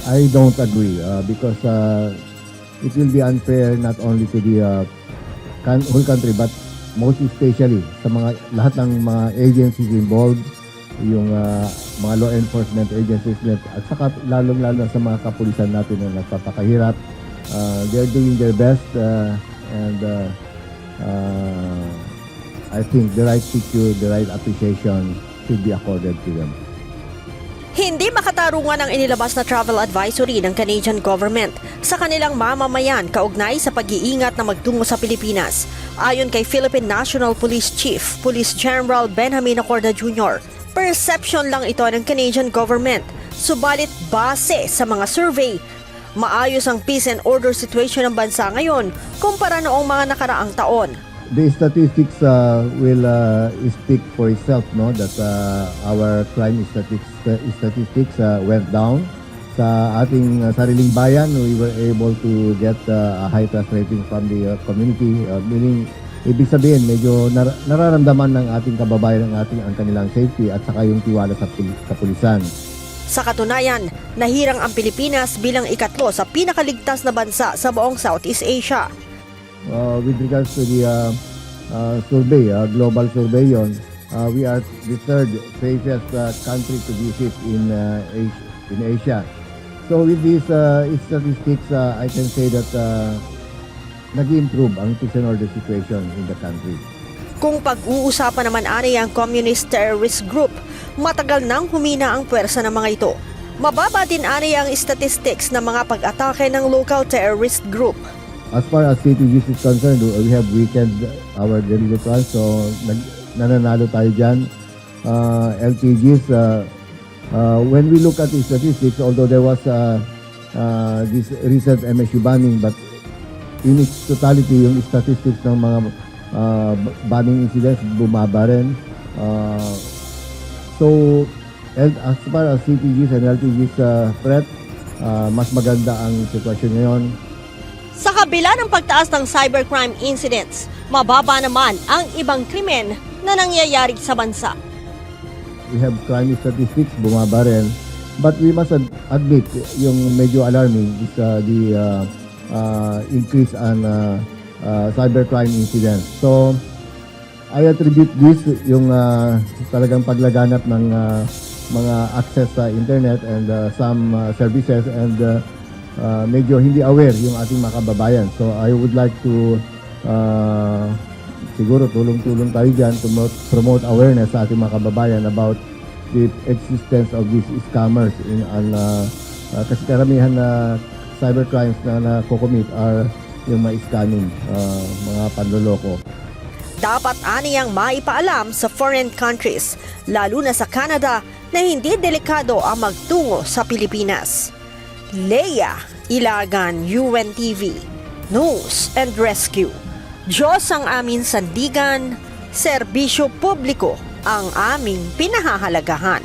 I don't agree because it will be unfair not only to the whole country but most especially sa lahat ng mga agencies involved, yung mga law enforcement agencies at saka lalong-lalo sa mga kapulisan natin na nagpapakahirap. They're doing their best and I think the right picture, the right appreciation should be accorded to them. Hindi makatarungan ang inilabas na travel advisory ng Canadian government sa kanilang mamamayan kaugnay sa pag-iingat na magtungo sa Pilipinas. Ayon kay Philippine National Police Chief, Police General Benjamin Acorda Jr., perception lang ito ng Canadian government. Subalit base sa mga survey, maayos ang peace and order situation ng bansa ngayon kumpara noong mga nakaraang taon. The statistics will speak for itself, no? That our crime statistics went down. Sa ating sariling bayan, we were able to get a high trust rating from the community. Meaning, ibig sabihin, medyo nararamdaman ng ating kababayan ang kanilang safety at saka yung tiwala sa kapulisan. Sa katunayan, nahirang ang Pilipinas bilang ikatlo sa pinakaligtas na bansa sa buong Southeast Asia. With regards to the survey, global survey yun, we are the third safest country to visit in Asia. So with these statistics, I can say that nag-improve ang peace and order situation in the country. Kung pag-uusapan naman ani ang communist terrorist group, matagal nang humina ang pwersa ng mga ito. Mababa din ani ang statistics ng mga pag-atake ng local terrorist group. As far as CTGs is concerned, we have weakened our delegate runs, so nananalo tayo dyan. LTGs, when we look at the statistics, although there was this recent MSU banning, but in its totality, yung statistics ng mga banning incidents bumaba rin. So, as far as CTGs and LTGs threat, mas maganda ang sitwasyon ngayon. Sa kabila ng pagtaas ng cybercrime incidents, mababa naman ang ibang krimen na nangyayari sa bansa. We have crime statistics, bumaba rin. But we must admit, yung medyo alarming is the increase on cybercrime incidents. So, I attribute this, yung talagang paglaganap ng mga access sa internet and some services and medyo hindi aware yung ating mga kababayan. So I would like to siguro tulong-tulong tayo dyan to promote awareness sa ating mga kababayan about the existence of these scammers kasi karamihan na cybercrimes na nakocommit are yung mga scamming, mga panloloko. Dapat aniyang maipaalam sa foreign countries, lalo na sa Canada, na hindi delikado ang magtungo sa Pilipinas. Leia Ilagan, UNTV, News and Rescue. Diyos ang aming sandigan, serbisyo publiko ang aming pinahahalagahan.